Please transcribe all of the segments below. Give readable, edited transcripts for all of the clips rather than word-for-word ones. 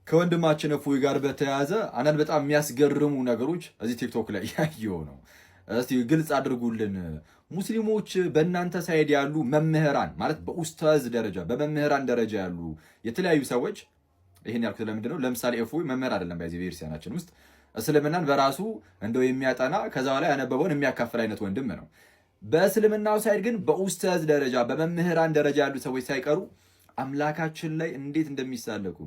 ከወንድማችን እፎይ ጋር በተያያዘ አንዳንድ በጣም የሚያስገርሙ ነገሮች እዚህ ቲክቶክ ላይ ያየው ነው። እስቲ ግልጽ አድርጉልን። ሙስሊሞች በእናንተ ሳይድ ያሉ መምህራን ማለት በኡስታዝ ደረጃ በመምህራን ደረጃ ያሉ የተለያዩ ሰዎች ይሄን ያልኩት ለምንድን ነው? ለምሳሌ እፎይ መምህር አይደለም። በዚህ ቤተክርስቲያናችን ውስጥ እስልምናን በራሱ እንደው የሚያጠና ከዛ በኋላ ያነበበውን የሚያካፍል አይነት ወንድም ነው። በእስልምናው ሳይድ ግን በኡስታዝ ደረጃ በመምህራን ደረጃ ያሉ ሰዎች ሳይቀሩ አምላካችን ላይ እንዴት እንደሚሳለቁ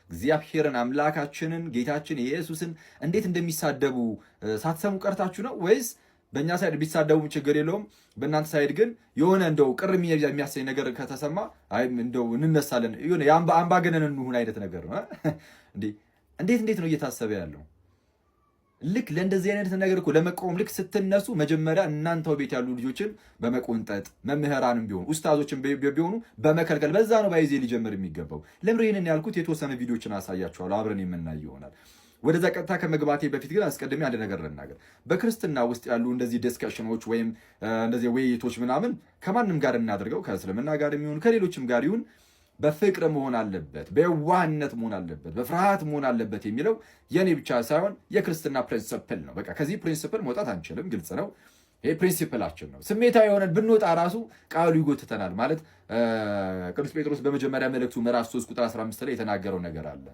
እግዚአብሔርን አምላካችንን ጌታችን ኢየሱስን እንዴት እንደሚሳደቡ ሳትሰሙ ቀርታችሁ ነው ወይስ በእኛ ሳይድ ቢሳደቡም ችግር የለውም በእናንተ ሳይድ ግን የሆነ እንደው ቅር የሚያሰኝ ነገር ከተሰማ አይ እንደው እንነሳለን የሆነ አምባገነን እንሁን አይነት ነገር ነው እንዴት ነው እየታሰበ ያለው? ልክ ለእንደዚህ አይነት ነገር እኮ ለመቃወም ልክ ስትነሱ መጀመሪያ እናንተው ቤት ያሉ ልጆችን በመቆንጠጥ መምህራንም ቢሆኑ ኡስታዞችን ቢሆኑ በመከልከል በዛ ነው ባይዜ ሊጀምር የሚገባው። ለምን ይሄንን ያልኩት የተወሰነ ቪዲዮችን አሳያችኋለሁ አብረን የምናይ ይሆናል። ወደዛ ቀጥታ ከመግባቴ በፊት ግን አስቀድሜ አንድ ነገር ልናገር። በክርስትና ውስጥ ያሉ እንደዚህ ዲስከሽኖች ወይም እንደዚህ ውይይቶች ምናምን ከማንም ጋር እናድርገው ከእስልምና ጋር የሚሆን ከሌሎችም ጋር ይሁን በፍቅር መሆን አለበት፣ በየዋህነት መሆን አለበት፣ በፍርሃት መሆን አለበት የሚለው የኔ ብቻ ሳይሆን የክርስትና ፕሪንሲፕል ነው። በቃ ከዚህ ፕሪንሲፕል መውጣት አንችልም፣ ግልጽ ነው። ይሄ ፕሪንሲፕላችን ነው። ስሜታዊ የሆነን ብንወጣ ራሱ ቃሉ ይጎትተናል። ማለት ቅዱስ ጴጥሮስ በመጀመሪያ መልእክቱ ምዕራፍ 3 ቁጥር 15 ላይ የተናገረው ነገር አለ።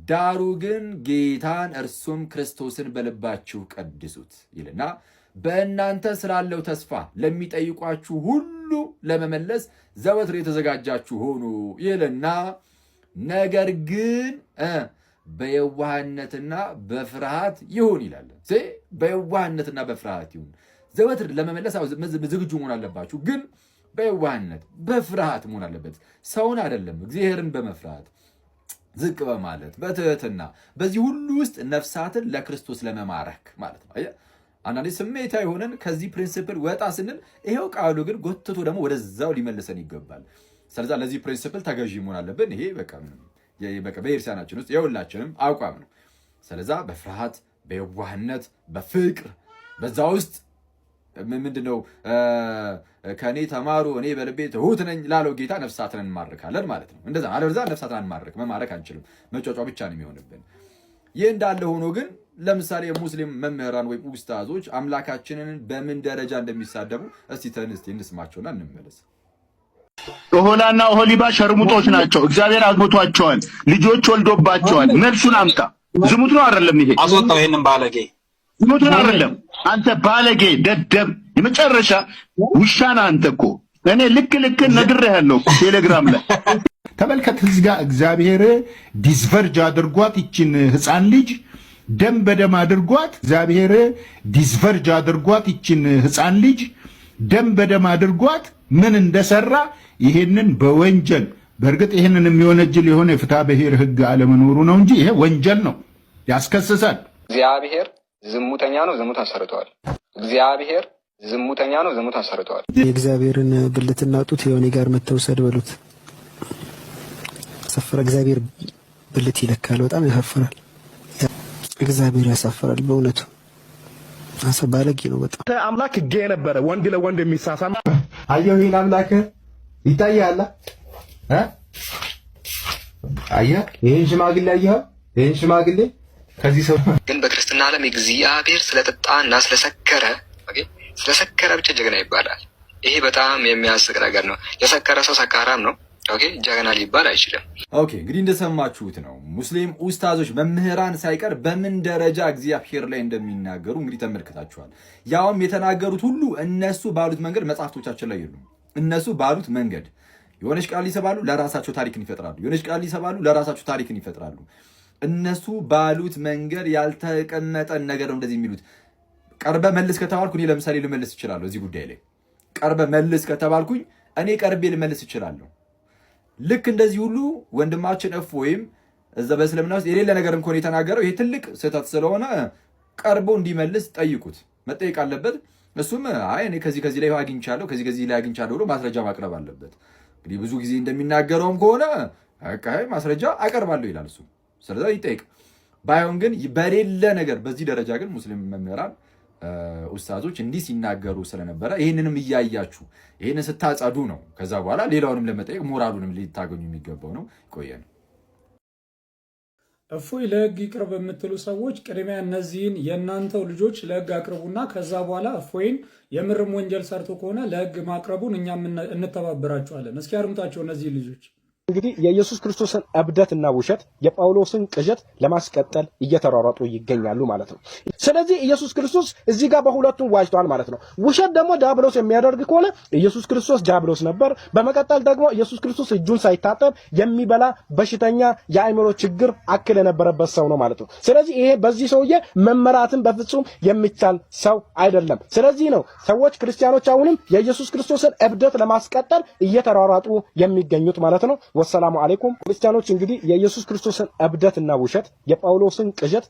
ዳሩ ግን ጌታን እርሱም ክርስቶስን በልባችሁ ቀድሱት ይልና በእናንተ ስላለው ተስፋ ለሚጠይቋችሁ ሁሉ ለመመለስ ዘወትር የተዘጋጃችሁ ሆኑ ይልና ነገር ግን በየዋህነትና በፍርሃት ይሁን ይላል። በየዋህነትና በፍርሃት ይሁን። ዘወትር ለመመለስ ዝግጁ መሆን አለባችሁ፣ ግን በየዋህነት በፍርሃት መሆን አለበት። ሰውን አይደለም፣ እግዚአብሔርን በመፍራት ዝቅ በማለት በትህትና በዚህ ሁሉ ውስጥ ነፍሳትን ለክርስቶስ ለመማረክ ማለት ነው። አንዳንዴ ስሜታ የሆነን ከዚህ ፕሪንሲፕል ወጣ ስንል ይሄው ቃሉ ግን ጎትቶ ደግሞ ወደዛው ሊመልሰን ይገባል። ስለዛ ለዚህ ፕሪንሲፕል ተገዢ መሆን አለብን። ይሄ በቃ በቤተክርስቲያናችን ውስጥ የሁላችንም አቋም ነው። ስለዛ በፍርሃት በየዋህነት በፍቅር በዛ ውስጥ ምንድነው ከኔ ተማሩ እኔ በልቤ ትሁት ነኝ ላለው ጌታ ነፍሳትን እንማርካለን ማለት ነው። እንደዛ አለበዛ ነፍሳትን መማረክ አንችልም። መጫጫ ብቻ ነው የሚሆንብን። ይህ እንዳለ ሆኖ ግን ለምሳሌ የሙስሊም መምህራን ወይም ኡስታዞች አምላካችንን በምን ደረጃ እንደሚሳደቡ እስቲ እንስማቸውና እንመለስ። ኦሆላና ኦሆሊባ ሸርሙጦች ናቸው። እግዚአብሔር አግብቷቸዋል፣ ልጆች ወልዶባቸዋል። መልሱን አምጣ። ዝሙት ነው አይደለም? ይሄ አስወጣው። ይሄንን ባለጌ ዝሙት ነው አይደለም? አንተ ባለጌ ደደብ፣ የመጨረሻ ውሻና አንተ እኮ እኔ ልክ ነግሬሃለሁ ቴሌግራም ላይ ተመልከት። እዚህ ጋር እግዚአብሔር ዲስቨርጅ አድርጓት ይችን ህፃን ልጅ ደም በደም አድርጓት። እግዚአብሔር ዲስቨርጅ አድርጓት ይችን ህፃን ልጅ ደም በደም አድርጓት ምን እንደሰራ ይሄንን በወንጀል በእርግጥ ይሄንን የሚወነጅል የሆነ የፍትሐ ብሔር ህግ አለመኖሩ ነው እንጂ ይሄ ወንጀል ነው፣ ያስከስሳል። እግዚአብሔር ዝሙተኛ ነው፣ ዝሙት አሰርተዋል። እግዚአብሔር ዝሙተኛ ነው፣ ዝሙት አሰርተዋል። የእግዚአብሔርን ብልትና ጡት የሆነ ጋር መተውሰድ በሉት ያሳፍራል። እግዚአብሔር ብልት ይለካል። በጣም ያሳፍራል። እግዚአብሔር ያሳፍራል በእውነቱ። ባለጌ ነው በጣም። አምላክ ጌ ነበረ፣ ወንድ ለወንድ የሚሳሳም አየሁ። ይሄን አምላክ ይታያል አየህ። ይሄን ሽማግሌ አየህ። ይሄን ሽማግሌ ከዚህ ሰው ግን በክርስትና ዓለም እግዚአብሔር ስለጠጣና ስለሰከረ ብቻ ጀግና ይባላል። ይሄ በጣም የሚያስቅ ነገር ነው። የሰከረ ሰው ሰካራም ነው። ኦኬ ጀግና ሊባል አይችልም። ኦኬ እንግዲህ እንደሰማችሁት ነው ሙስሊም ኡስታዞች መምህራን ሳይቀር በምን ደረጃ እግዚአብሔር ላይ እንደሚናገሩ እንግዲህ ተመልክታችኋል። ያውም የተናገሩት ሁሉ እነሱ ባሉት መንገድ መጽሐፍቶቻችን ላይ የሉም። እነሱ ባሉት መንገድ የሆነች ቃል ይሰባሉ፣ ለራሳቸው ታሪክን ይፈጥራሉ። የሆነች ቃል ይሰባሉ፣ ለራሳቸው ታሪክን ይፈጥራሉ። እነሱ ባሉት መንገድ ያልተቀመጠን ነገር ነው እንደዚህ የሚሉት። ቀርበ መልስ ከተባልኩ እኔ ለምሳሌ ልመልስ እችላለሁ። እዚህ ጉዳይ ላይ ቀርበ መልስ ከተባልኩኝ እኔ ቀርቤ ልመልስ እችላለሁ። ልክ እንደዚህ ሁሉ ወንድማችን ወይም እዛ በእስልምና ውስጥ የሌለ ነገር እንኳን የተናገረው ይሄ ትልቅ ስህተት ስለሆነ ቀርቦ እንዲመልስ ጠይቁት፣ መጠየቅ አለበት። እሱም አይ እኔ ከዚህ ላይ አግኝቻለሁ ከዚህ ላይ አግኝቻለሁ ብሎ ማስረጃ ማቅረብ አለበት። እንግዲህ ብዙ ጊዜ እንደሚናገረውም ከሆነ ማስረጃ አቀርባለሁ ይላል እሱ። ስለዚህ ይጠይቅ። ባይሆን ግን በሌለ ነገር በዚህ ደረጃ ግን ሙስሊም መምህራን ኡስታዞች እንዲህ ሲናገሩ ስለነበረ ይህንንም እያያችሁ ይህንን ስታጸዱ ነው ከዛ በኋላ ሌላውንም ለመጠየቅ ሞራሉንም ሊታገኙ የሚገባው ነው። ይቆየን። እፎይ ለህግ ይቅርብ የምትሉ ሰዎች ቅድሚያ እነዚህን የእናንተው ልጆች ለህግ አቅርቡና ከዛ በኋላ እፎይን የምርም ወንጀል ሰርቶ ከሆነ ለህግ ማቅረቡን እኛም እንተባበራቸዋለን። እስኪ አርምታቸው እነዚህ ልጆች። እንግዲህ የኢየሱስ ክርስቶስን እብደትና ውሸት የጳውሎስን ቅዠት ለማስቀጠል እየተሯሯጡ ይገኛሉ ማለት ነው። ስለዚህ ኢየሱስ ክርስቶስ እዚህ ጋር በሁለቱም ዋጅቷል ማለት ነው። ውሸት ደግሞ ዲያብሎስ የሚያደርግ ከሆነ ኢየሱስ ክርስቶስ ዲያብሎስ ነበር። በመቀጠል ደግሞ ኢየሱስ ክርስቶስ እጁን ሳይታጠብ የሚበላ በሽተኛ የአእምሮ ችግር አክል የነበረበት ሰው ነው ማለት ነው። ስለዚህ ይሄ በዚህ ሰውዬ መመራትን በፍጹም የሚቻል ሰው አይደለም። ስለዚህ ነው ሰዎች ክርስቲያኖች አሁንም የኢየሱስ ክርስቶስን እብደት ለማስቀጠል እየተሯሯጡ የሚገኙት ማለት ነው። ወሰላሙ አለይኩም ክርስቲያኖች። እንግዲህ የኢየሱስ ክርስቶስን እብደትና ውሸት የጳውሎስን ቅዠት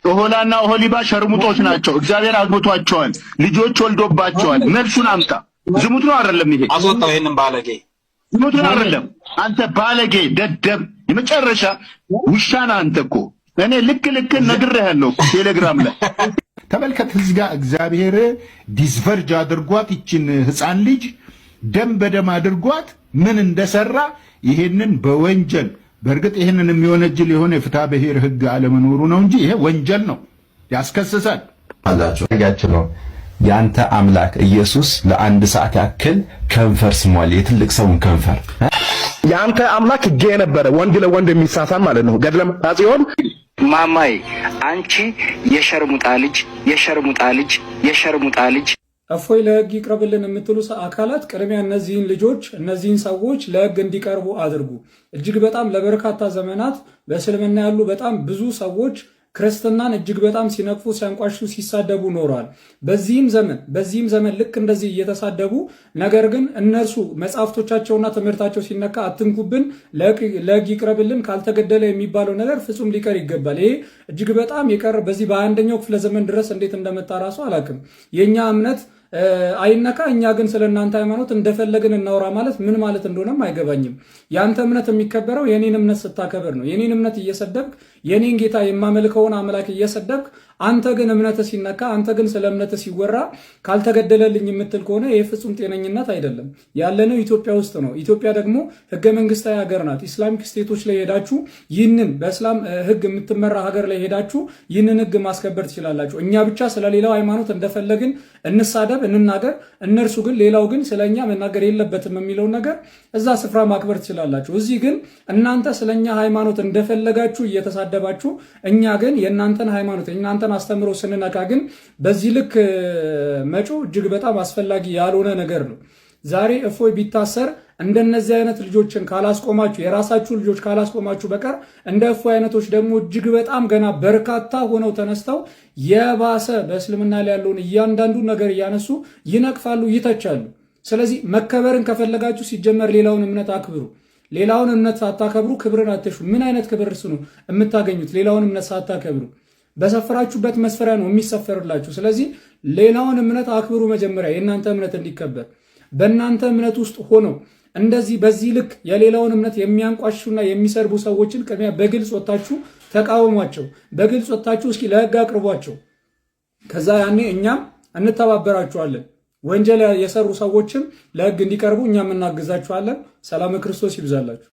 ኦሆላና ኦሆሊባ ሸርሙጦች ናቸው። እግዚአብሔር አግብቷቸዋል፣ ልጆች ወልዶባቸዋል። መልሱን አምጣ። ዝሙት ነው አይደለም? ይሄ አስወጣው። ይሄንን ባለጌ ዝሙት ነው አይደለም? አንተ ባለጌ ደደብ፣ የመጨረሻ ውሻ ነህ አንተ እኮ። እኔ ልክ ነግሬሃለሁ ቴሌግራም ላይ ተመልከት። እዚህ ጋር እግዚአብሔር ዲስቨርጅ አድርጓት ይችን ህፃን ልጅ ደም በደም አድርጓት ምን እንደሰራ ይሄንን በወንጀል በእርግጥ ይሄንን የሚወነጅል የሆነ የፍትሐ ብሔር ህግ አለመኖሩ ነው እንጂ ይሄ ወንጀል ነው፣ ያስከስሳል አላችሁ ያችሁ ነው። ያንተ አምላክ ኢየሱስ ለአንድ ሰዓት ያክል ከንፈር ስሟል፣ የትልቅ ሰውን ከንፈር። ያንተ አምላክ ጌ ነበረ፣ ወንድ ለወንድ የሚሳሳም ማለት ነው። ገድለም አጽዮን ማማይ አንቺ የሸርሙጣ ልጅ እፎይ ለህግ ይቅረብልን የምትሉ አካላት ቅድሚያ እነዚህን ሰዎች ለህግ እንዲቀርቡ አድርጉ። እጅግ በጣም ለበርካታ ዘመናት በእስልምና ያሉ በጣም ብዙ ሰዎች ክርስትናን እጅግ በጣም ሲነቅፉ፣ ሲያንቋሹ፣ ሲሳደቡ ኖረዋል። በዚህም ዘመን ልክ እንደዚህ እየተሳደቡ ነገር ግን እነርሱ መጽሐፍቶቻቸውና ትምህርታቸው ሲነካ አትንኩብን፣ ለህግ ይቅረብልን፣ ካልተገደለ የሚባለው ነገር ፍጹም ሊቀር ይገባል። ይሄ እጅግ በጣም የቀረ በዚህ በ21ኛው ክፍለ ዘመን ድረስ እንዴት እንደመጣ ራሱ አላውቅም። የእኛ እምነት አይነካ፣ እኛ ግን ስለ እናንተ ሃይማኖት እንደፈለግን እናውራ ማለት ምን ማለት እንደሆነም አይገባኝም። ያንተ እምነት የሚከበረው የኔን እምነት ስታከብር ነው። የኔን እምነት እየሰደብክ የኔን ጌታ የማመልከውን አምላክ እየሰደብክ አንተ ግን እምነት ሲነካ፣ አንተ ግን ስለ እምነት ሲወራ ካልተገደለልኝ የምትል ከሆነ ይህ ፍጹም ጤነኝነት አይደለም። ያለነው ኢትዮጵያ ውስጥ ነው። ኢትዮጵያ ደግሞ ህገ መንግስታዊ ሀገር ናት። ኢስላሚክ ስቴቶች ላይ ሄዳችሁ ይህንን በእስላም ህግ የምትመራ ሀገር ላይ ሄዳችሁ ይህንን ህግ ማስከበር ትችላላችሁ። እኛ ብቻ ስለሌላው ሃይማኖት እንደፈለግን እንሳደብ፣ እንናገር፣ እነርሱ ግን ሌላው ግን ስለኛ መናገር የለበትም የሚለውን ነገር እዛ ስፍራ ማክበር ትችላላችሁ። እዚህ ግን እናንተ ስለኛ ሃይማኖት እንደፈለጋችሁ እየተሳደባችሁ፣ እኛ ግን የእናንተን ሃይማኖት የእናንተን አስተምሮ ስንነካ ግን በዚህ ልክ መጮ እጅግ በጣም አስፈላጊ ያልሆነ ነገር ነው። ዛሬ እፎይ ቢታሰር እንደነዚህ አይነት ልጆችን ካላስቆማችሁ፣ የራሳችሁ ልጆች ካላስቆማችሁ በቀር እንደ እፎይ አይነቶች ደግሞ እጅግ በጣም ገና በርካታ ሆነው ተነስተው የባሰ በእስልምና ላይ ያለውን እያንዳንዱ ነገር እያነሱ ይነቅፋሉ፣ ይተቻሉ። ስለዚህ መከበርን ከፈለጋችሁ ሲጀመር ሌላውን እምነት አክብሩ። ሌላውን እምነት ሳታከብሩ ክብርን አትሹ። ምን አይነት ክብር ነው የምታገኙት? ሌላውን እምነት ሳታከብሩ በሰፈራችሁበት መስፈሪያ ነው የሚሰፈርላችሁ። ስለዚህ ሌላውን እምነት አክብሩ። መጀመሪያ የእናንተ እምነት እንዲከበር በእናንተ እምነት ውስጥ ሆነው እንደዚህ በዚህ ልክ የሌላውን እምነት የሚያንቋሹና የሚሰርቡ ሰዎችን ቅድሚያ በግልጽ ወጣችሁ ተቃወሟቸው። በግልጽ ወጣችሁ እስኪ ለህግ አቅርቧቸው። ከዛ ያኔ እኛም እንተባበራችኋለን። ወንጀል የሰሩ ሰዎችም ለህግ እንዲቀርቡ እኛም እናግዛችኋለን። ሰላም ክርስቶስ ይብዛላችሁ።